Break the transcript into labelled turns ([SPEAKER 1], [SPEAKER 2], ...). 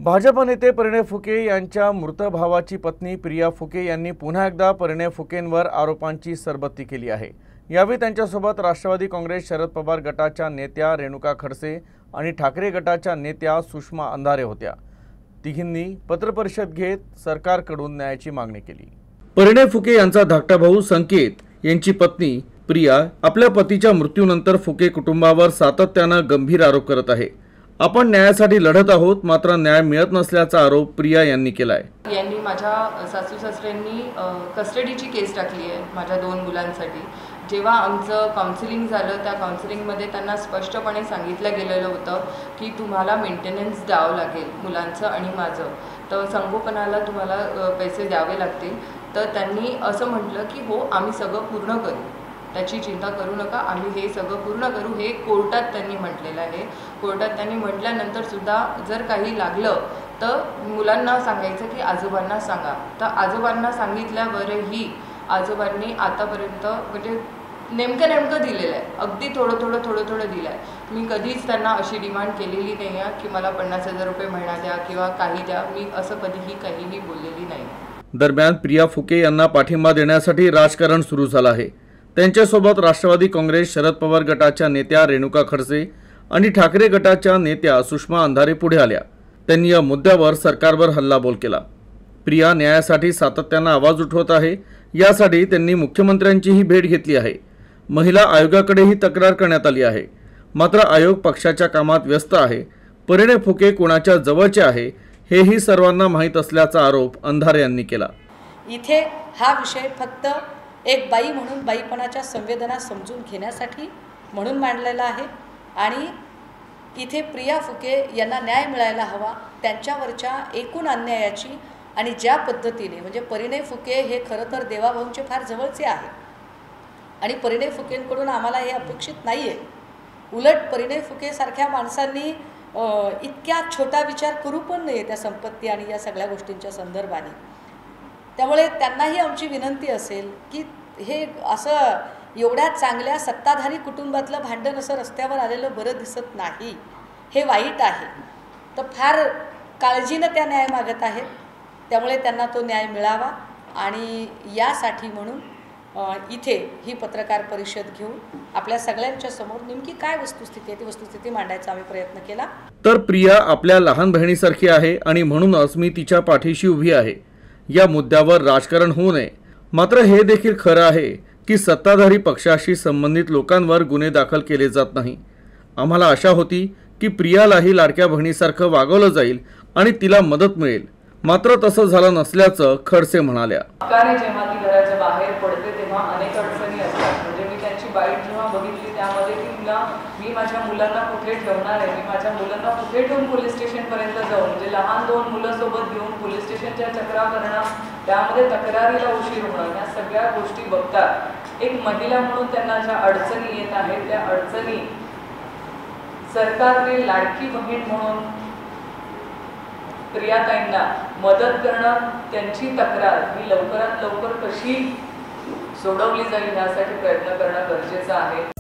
[SPEAKER 1] भाजप नेते परिणय फुके यांच्या मृत भावाची पत्नी प्रिया फुके यांनी पुन्हा एकदा परिणय फुकेंवर आरोपांची सरबत्ती केली आहे। यावेळी त्यांच्यासोबत राष्ट्रवादी काँग्रेस शरद पवार गटाच्या नेत्या रेणुका खडसे आणि ठाकरे गटाच्या नेत्या सुषमा अंधारे होत्या। तिघींनी पत्रपरिषद घेत सरकारकडून न्यायाची मागणी केली। परिणय फुके यांचा धाकटा भाऊ संकेत यांची पत्नी प्रिया आपल्या पतीच्या मृत्यूनंतर फुके कुटुंबावर सातत्याने गंभीर आरोप करत आहे। आपण न्यायासाठी लढत आहोत, मात्र न्याय मिळत नसल्याचा आरोप प्रिया यांनी केलाय।
[SPEAKER 2] यांनी माझ्या सासू सासऱ्यांनी कस्टडीची केस टाकली आहे माझ्या 2 मुलांसाठी। जेव्हा आमचं काउन्सिलिंग झालं त्या काउन्सिलिंगमध्ये त्यांना स्पष्टपणे सांगितलं गेलेलं होतं की तुम्हाला मेंटेनन्स द्यावं लागेल मुलांचं आणि माझं, तर संगोपनाला तुम्हाला पैसे द्यावे लागतील। तर त्यांनी असं म्हटलं की हो आम्ही सगळं पूर्ण करू, त्याची चिंता करू नका, आम्ही हे सगळं पूर्ण करू, हे कोर्टात त्यांनी म्हटलेलं आहे। कोर्टात त्यांनी म्हटल्यानंतर सुद्धा जर काही लागलं तर मुलांना सांगायचं की आजोबांना सांगा। तर आजोबांना सांगितल्यावरही आजोबांनी आतापर्यंत म्हणजे नेमकं दिलेलं आहे, अगदी थोडं दिलं आहे। मी कधीच त्यांना अशी डिमांड केलेली नाही आहे की मला 50,000 रुपये महिना द्या किंवा काही द्या, मी असं काहीही बोललेली नाही।
[SPEAKER 1] दरम्यान प्रिया फुके यांना पाठिंबा देण्यासाठी राजकारण सुरू झालं आहे। त्यांच्यासोबत राष्ट्रवादी काँग्रेस शरद पवार गटाच्या नेत्या रेणुका खडसे आणि ठाकरे गटाच्या नेत्या सुषमा अंधारे पुढे आल्या। त्यांनी या मुद्द्यावर सरकारवर हल्लाबोल केला। प्रिया न्यायासाठी सातत्याने आवाज उठवत आहे, यासाठी त्यांनी मुख्यमंत्र्यांचीही भेट घेतली आहे। महिला आयोगाकडेही तक्रार करण्यात आली आहे, मात्र आयोग पक्षाच्या कामात व्यस्त आहे। परिणय फुके कोणाच्या जवळचे आहे हेही सर्वांना माहीत असल्याचा आरोप अंधारे यांनी केला।
[SPEAKER 3] इथे हा विषय फक्त एक बाई म्हणून बाईपणाच्या संवेदना समजून घेण्यासाठी म्हणून मांडलेला आहे आणि इथे प्रिया फुके यांना न्याय मिळायला हवा, त्यांच्यावरच्या एकूण अन्यायाची आणि ज्या पद्धतीने म्हणजे परिणय फुके हे खरं तर देवाभाऊंचे फार जवळचे आहे आणि परिणय फुकेंकडून आम्हाला हे अपेक्षित नाही आहे। उलट परिणय फुके सारख्या माणसांनी इतक्या छोटा विचार करू पण नये त्या संपत्ती आणि या सगळ्या गोष्टींच्या संदर्भाने। त्यामुळे त्यांनाही आमची विनंती असेल की हे असं एवढ्या चांगल्या सत्ताधारी कुटुंबातलं भांडण असं रस्त्यावर आलेलं बरं दिसत नाही, हे वाईट आहे। तर फार काळजीनं त्या न्याय मागत आहेत, त्यामुळे त्यांना तो न्याय मिळावा आणि यासाठी म्हणून इथे ही पत्रकार परिषद घेऊन आपल्या सगळ्यांच्या समोर नेमकी काय वस्तुस्थिती आहे ती वस्तुस्थिती मांडायचा आम्ही प्रयत्न केला।
[SPEAKER 1] तर प्रिया आपल्या लहान बहिणीसारखी आहे आणि म्हणूनच मी तिच्या पाठीशी उभी आहे। या मुद्द्यावर राजकारण होऊ नये, मात्र हे देखील खरं आहे की सत्ताधारी पक्षाशी संबंधित लोकांवर गुन्हे दाखल केले जात नाही। आम्हाला आशा होती की प्रियालाही लाडक्या बहिणीसारखं वागवलं जाईल आणि तिला मदत मिळेल, मात्र तसं झालं नसल्याचं खडसे म्हणाल्या।
[SPEAKER 2] जेव्हा ती घराच्या बाहेर पडते तेव्हा अनेक अडचणी असतात। म्हणजे मी त्यांची बाईट जेव्हा बघितली त्यामध्ये की मी माझ्या मुलांना कुठे ठेवणार आहे, मी माझ्या मुलांना कुठे ठेवून पोलीस स्टेशनपर्यंत जाऊन म्हणजे लहान 2 मुलं सोबत घेऊन पोलीस स्टेशनच्या चक्रा करणं, त्यामध्ये तक्रारीला उशीर होणं, या सगळ्या गोष्टी बघतात एक महिला म्हणून त्यांना ज्या अडचणी येत आहेत त्या अडचणी सरकारने लाडकी बहीण म्हणून प्रियाताईंना मदत करणं, त्यांची तक्रार ही लवकरात लवकर कशी सोडवली जाईल यासाठी प्रयत्न करणं गरजेचं आहे।